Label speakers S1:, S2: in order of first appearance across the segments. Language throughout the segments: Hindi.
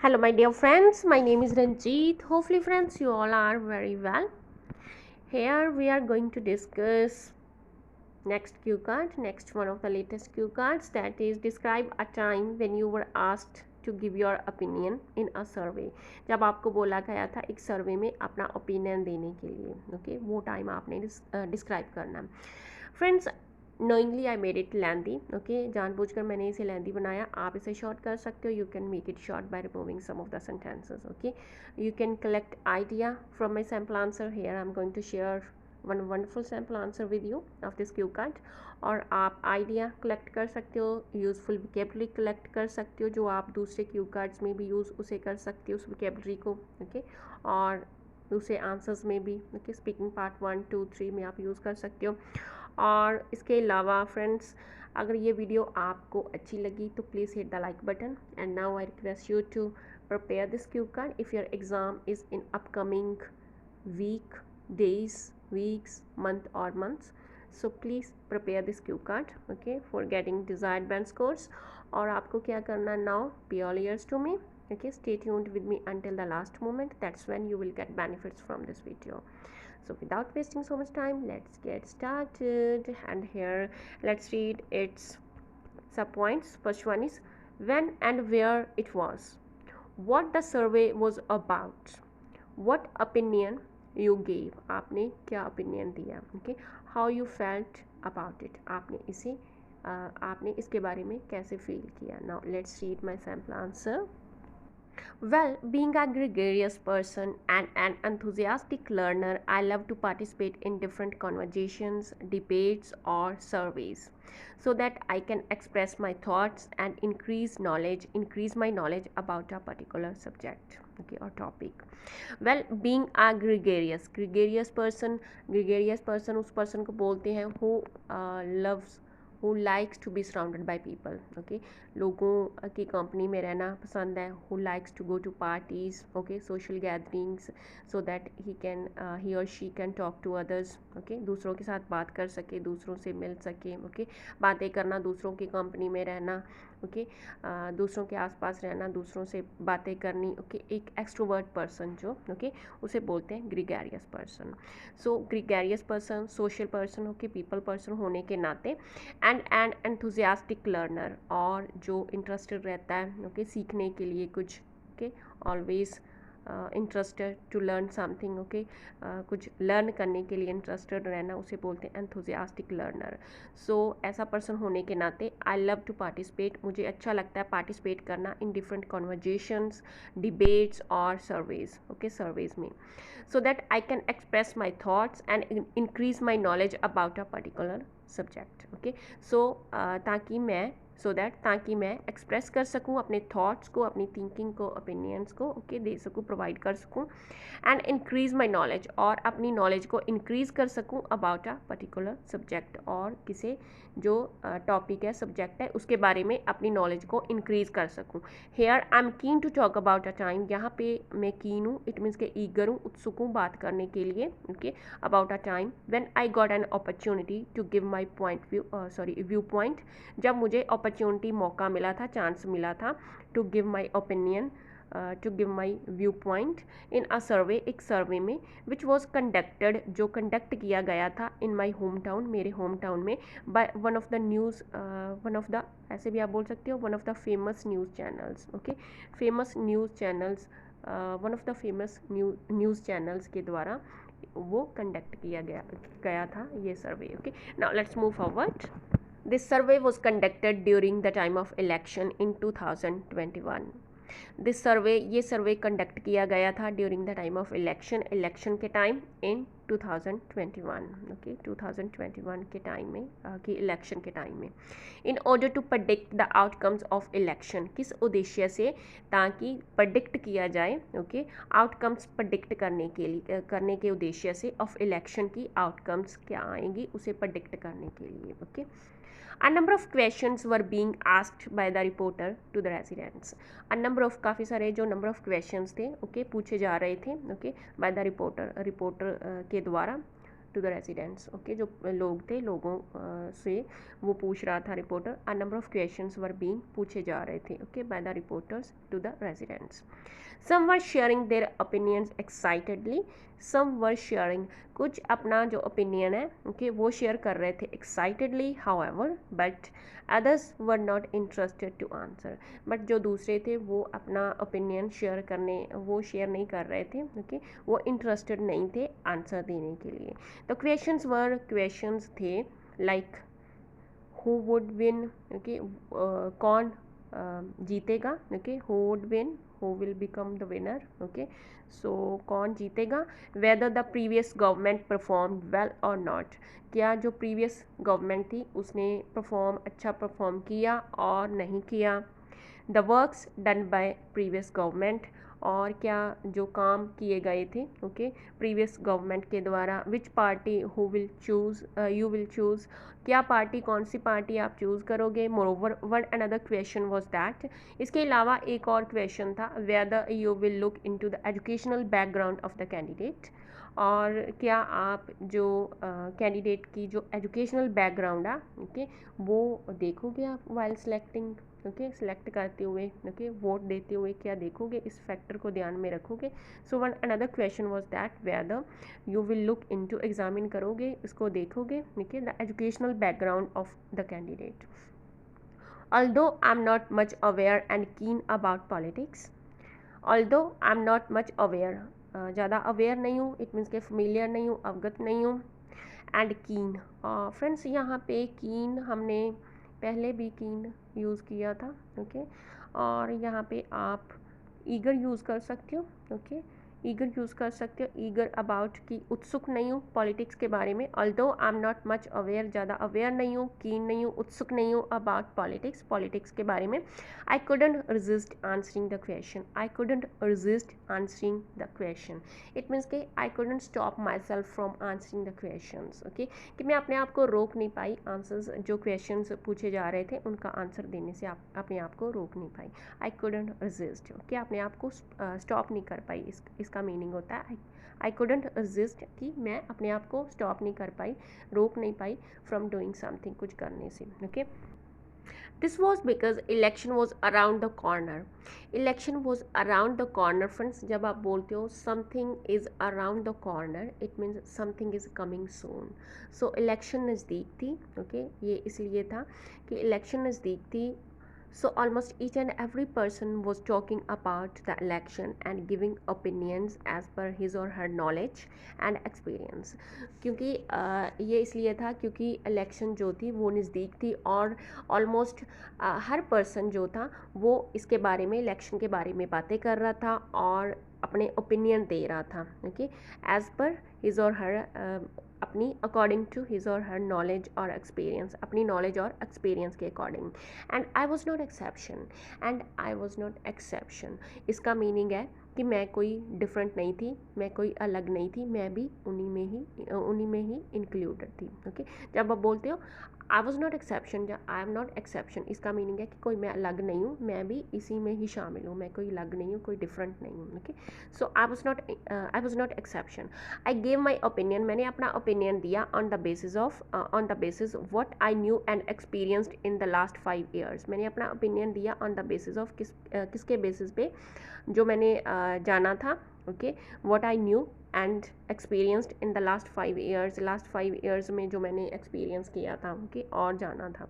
S1: Hello, my dear friends. My name is Ranjit. Hopefully, friends, you all are very well. Here we are going to discuss next cue card, next one of the latest cue cards, that is describe a time when you were asked to give your opinion in a survey. जब आपको बोला गया था एक सर्वे में अपना ओपिनियन देने के लिए, ओके, वो टाइम आपने डिस्क्राइब करना। Friends, knowingly I made it lengthy, okay, जानबूझकर मैंने इसे लेंदी बनाया। आप इसे शॉर्ट कर सकते हो, you can make it short by removing some of the sentences, okay. You can collect idea from my sample answer. Here I am going to share one wonderful sample answer with you of this cue card. और आप आइडिया कलेक्ट कर सकते हो, यूज़फुल वोकेबलरी कलेक्ट कर सकते हो, जो आप दूसरे क्यू कार्ड्स में भी यूज़ उसे कर सकते हो उस वोकेबलरी को, ओके। और दूसरे आंसर्स में भी, ओके, स्पीकिंग पार्ट 1, 2, 3 में आप यूज़ कर सकते हो। और इसके अलावा फ्रेंड्स, अगर ये वीडियो आपको अच्छी लगी तो please hit the like button. And now I request you to prepare this cue card if your exam is in upcoming week, days, weeks, month or months. So please prepare this cue card, okay, for getting desired band scores. और आपको क्या करना, now be all ears to me, okay, stay tuned with me until the last moment. That's when you will get benefits from this video. So without wasting so much time, let's get started. And here let's read its sub points. First one is when and where it was, what the survey was about, what opinion you gave, आपने क्या opinion दिया, okay, how you felt about it, आपने इसके बारे में कैसे feel किया. Now let's read my sample answer. Well, being a gregarious person and an enthusiastic learner, I love to participate in different conversations, debates, or surveys so that I can express my thoughts and increase my knowledge about a particular subject, okay, or topic. Well, being a gregarious person उस person को बोलते हैं who loves, who likes to be surrounded by people, okay, लोगों की कंपनी में रहना पसंद है, who likes to go to parties, okay, social gatherings, so that he or she can talk to others, okay, दूसरों के साथ बात कर सके, दूसरों से मिल सके, okay, बातें करना, दूसरों की कंपनी में रहना, ओके, दूसरों के आसपास रहना, दूसरों से बातें करनी, ओके, एक एक्सट्रोवर्ट पर्सन जो, ओके, उसे बोलते हैं gregarious person. So gregarious person, social person, okay, people person होने के नाते, एंड एंथुजियास्टिक लर्नर, और जो इंटरेस्टेड रहता है, ओके, सीखने के लिए कुछ, okay, always interested to learn something, okay, कुछ लर्न करने के लिए इंटरेस्टेड रहना, उसे बोलते हैं एंथुजियास्टिक लर्नर. सो ऐसा पर्सन होने के नाते आई लव टू पार्टिसिपेट, मुझे अच्छा लगता है पार्टिसिपेट करना इन डिफरेंट कन्वर्जेशंस, डिबेट्स और सर्वेज, ओके, सर्वेज में, so that I can express my thoughts and increase my knowledge about a particular subject, okay. So ताकि मैं एक्सप्रेस कर सकूं अपने थॉट्स को, अपनी थिंकिंग को, ओपिनियंस को, ओके, दे सकूं, प्रोवाइड कर सकूं, एंड इंक्रीज़ माई नॉलेज, और अपनी नॉलेज को इंक्रीज़ कर सकूं अबाउट अ पर्टिकुलर सब्जेक्ट, और किसी जो टॉपिक है, सब्जेक्ट है, उसके बारे में अपनी नॉलेज को इंक्रीज़ कर सकूं. Here I am keen to talk about a time, यहाँ पे मैं कीन हूँ, इट मीन्स के ईगर हूँ, उत्सुक हूँ बात करने के लिए, okay, about a time when I got an opportunity to give my view point, जब मुझे अपॉर्चुनिटी, मौका मिला था, चांस मिला था, to give my opinion, to give my view point in a survey, एक सर्वे में, विच वॉज कंडक्टेड, जो कंडक्ट किया गया था इन माई होम टाउन, मेरे होम टाउन में, बाय वन ऑफ द ऐसे भी आप बोल सकते हो, one of the famous news channels, okay, famous news channels, one of the famous news channels के द्वारा वो कंडक्ट किया गया था ये survey, okay. Now let's move forward. This survey was conducted during the time of election in 2021. ये सर्वे कंडक्ट किया गया था during the time of election के टाइम इन 2021, ओके, 2021 के टाइम में, कि इलेक्शन के टाइम में. In order to predict the outcomes of election, किस उद्देश्य से, ताकि प्रेडिक्ट किया जाए, ओके, आउटकम्स प्रेडिक्ट करने के उद्देश्य से, ऑफ इलेक्शन की आउटकम्स क्या आएंगी उसे प्रेडिक्ट करने के लिए, okay. A number of questions were being asked by the reporter to the residents. A number of, काफ़ी सारे जो number of questions थे, ओके, पूछे जा रहे थे, ओके, by the reporter के द्वारा टू द रेजिडेंट्स। ओके, जो लोग थे, लोगों से वो पूछ रहा था reporter. A number of questions were being पूछे जा रहे थे, okay, by the reporters to the residents. Some were sharing their opinions excitedly, some were sharing, कुछ अपना जो ओपिनियन है ओके वो शेयर कर रहे थे excitedly, however but others were not interested to answer, but जो दूसरे थे वो अपना ओपिनियन शेयर करने वो शेयर नहीं कर रहे थे, ओके, वो इंटरेस्टेड नहीं थे आंसर देने के लिए। तो क्वेश्चंस थे like who would win, okay, कौन जीतेगा, okay, who would win, who will become the winner, okay, so कौन जीतेगा, whether the previous government perform well और नॉट, क्या जो प्रीवियस गवर्नमेंट थी उसने अच्छा परफॉर्म किया और नहीं किया, the works done by previous government, और क्या जो काम किए गए थे ओके प्रीवियस गवर्नमेंट के द्वारा, विच party who will choose you will choose, क्या पार्टी, कौन सी पार्टी आप चूज़ करोगे। Moreover one another question was that, इसके अलावा एक और क्वेश्चन था, whether you will look into the educational background of the candidate, और क्या आप जो कैंडिडेट की जो एजुकेशनल बैकग्राउंड है ओके वो देखोगे आप वाइल सेलेक्टिंग, ओके, सेलेक्ट करते हुए, ओके, वोट देते हुए क्या देखोगे, इस फैक्टर को ध्यान में रखोगे। So one another question was that whether you will look into, examine करोगे, इसको देखोगे, okay, the educational background of the candidate. Although I am not much aware and कीन about politics, although I am not much aware, ज़्यादा अवेयर नहीं हूँ, इट मीन्स के फेमिलियर नहीं हूँ, अवगत नहीं हूँ, एंड कीन, फ्रेंड्स यहाँ पे कीन हमने पहले भी कीन यूज़ किया था, ओके, और यहाँ पे आप ईगर यूज़ कर सकते हो, ओके, ईगर यूज़ कर सकते हो, ईगर अबाउट की उत्सुक नहीं हूँ पॉलिटिक्स के बारे में, although I am not much aware, ज़्यादा अवेयर नहीं हूँ, कीन नहीं हूँ, उत्सुक नहीं हूँ अबाउट पॉलिटिक्स के बारे में। I couldn't resist answering the question, I couldn't resist answering the question, it means के I couldn't stop myself from answering the questions, okay, कि मैं अपने आप को रोक नहीं पाई, आंसर्स जो क्वेश्चंस पूछे जा रहे थे उनका आंसर देने से आप अपने आप को रोक नहीं पाई। आई कुडंट रेजिस्ट, कि अपने आप को स्टॉप नहीं कर पाई, इसका मीनिंग होता है आई कुडंट रेजिस्ट, कि मैं अपने आप को स्टॉप नहीं कर पाई, रोक नहीं पाई फ्रॉम डूइंग समथिंग, कुछ करने से, okay. This was because election was around the corner, election was around the corner, friends जब आप बोलते हो something is around the corner it means something is coming soon, so election नज़दीक थी, ओके, ये इसलिए था कि इलेक्शन नज़दीक थी। So almost each and every person was talking about the election and giving opinions as per his or her knowledge and experience, क्योंकि ये इसलिए था क्योंकि इलेक्शन जो थी वो नज़दीक थी और ऑलमोस्ट हर पर्सन जो था वो इसके बारे में, इलेक्शन के बारे में बातें कर रहा था और अपने ओपिनियन दे रहा था, ओके, एज पर हिज और हर, अपनी अकॉर्डिंग टू हिज और हर नॉलेज और एक्सपीरियंस, अपनी नॉलेज और एक्सपीरियंस के according. And I was not exception, and I was not exception, इसका मीनिंग है कि मैं कोई डिफरेंट नहीं थी, मैं कोई अलग नहीं थी, मैं भी उन्हीं में ही इंक्लूडेड थी, ओके। जब आप बोलते हो आई वॉज नॉट एक्सेप्शन या आई एम नॉट एक्सेप्शन, इसका मीनिंग है कि कोई मैं अलग नहीं हूँ, मैं भी इसी में ही शामिल हूँ, मैं कोई अलग नहीं हूँ, कोई डिफरेंट नहीं हूँ, okay. So I was not exception. I gave my opinion, मैंने अपना ओपिनियन दिया on the basis what I knew and experienced in the last 5 years, मैंने अपना ओपिनियन दिया ऑन द बेसिस ऑफ किसके बेसिस पे, जो मैंने जाना था, okay, what I knew and experienced in the last 5 years, last 5 years में जो मैंने एक्सपीरियंस किया था, ओके, और जाना था।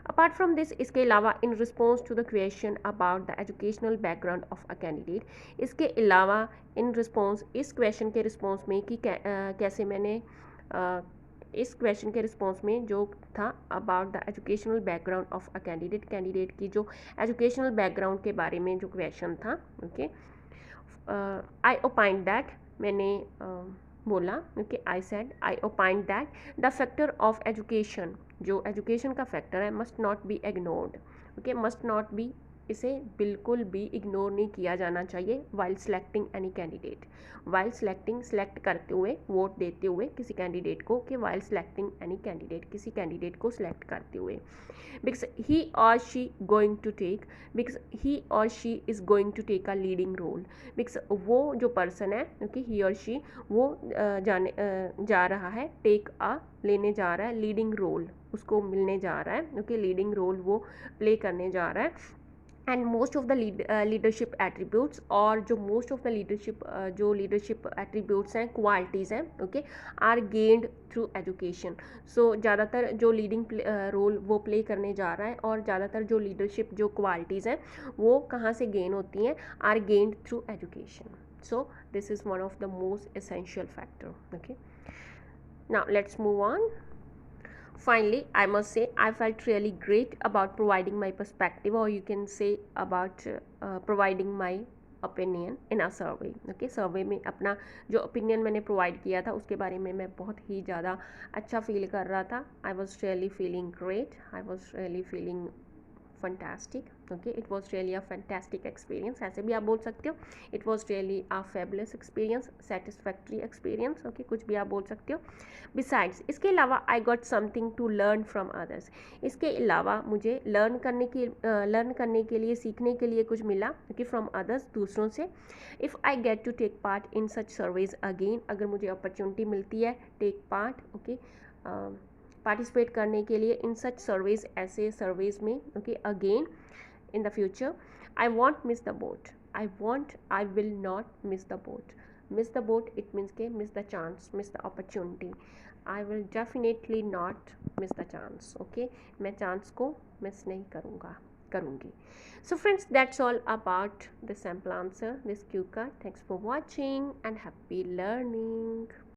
S1: अपार्ट फ्रॉम दिस, इसके अलावा in response to the question about the educational background of a candidate, इसके अलावा इन रिस्पॉन्स, इस क्वेश्चन के रिस्पॉन्स में कि कैसे मैंने इस क्वेश्चन के रिस्पॉन्स में जो था about the educational background of a candidate की जो एजुकेशनल बैकग्राउंड के बारे में जो क्वेश्चन था, ओके, आई ओपाइंड दैट, मैंने बोला, okay, I said, I ओपाइंड that the factor of education, जो एजुकेशन का फैक्टर है, must not be ignored, okay, must not be इसे बिल्कुल भी इग्नोर नहीं किया जाना चाहिए while selecting any candidate, while selecting, select करते हुए, वोट देते हुए किसी कैंडिडेट को, कि वाइल सिलेक्टिंग एनी कैंडिडेट, किसी कैंडिडेट को सिलेक्ट करते हुए, because he or she going to take, because he or she is going to take a leading role, because वो जो पर्सन है क्योंकि he or she वो जा रहा है, टेक अ लेने जा रहा है, लीडिंग रोल उसको मिलने जा रहा है क्योंकि लीडिंग रोल वो प्ले करने जा रहा है। And most of the leadership attributes, और जो most of the leadership attributes हैं, क्वालिटीज़ हैं, okay, are gained through education. So ज़्यादातर जो लीडिंग रोल वो प्ले करने जा रहा है, और ज़्यादातर जो लीडरशिप जो क्वालिटीज़ हैं वो कहाँ से गेन होती हैं, are gained through education. So this is one of the most essential factor, okay. Now let's move on. Finally, I must say I felt really great about providing my perspective, or you can say about providing my opinion in a survey. Okay, सर्वे में अपना जो ओपिनियन मैंने प्रोवाइड किया था उसके बारे में मैं बहुत ही ज़्यादा अच्छा फील कर रहा था. I was really feeling great, I was really feeling fantastic. Okay, it was really a fantastic experience, ऐसे भी आप बोल सकते हो. It was really a fabulous experience, satisfactory experience. Okay, कुछ भी आप बोल सकते हो. बिसाइड्स, इसके अलावा I got something to learn from others. इसके अलावा मुझे लर्न करने के लिए, सीखने के लिए कुछ मिला, क्योंकि फ्रॉम अदर्स, दूसरों से. If I get to take part in such surveys again, अगर मुझे अपॉर्चुनिटी मिलती है टेक पार्ट, ओके, पार्टिसिपेट करने के लिए इन सच सर्वेज, ऐसे सर्वेज में, okay, again in the future, I won't miss the boat. I will not miss the boat. Miss the boat, it means के miss the chance, miss the opportunity. I will definitely not miss the chance. Okay, मैं चांस को मिस नहीं करूँगी. So friends, that's all about the sample answer, this cue card. Thanks for watching and happy learning.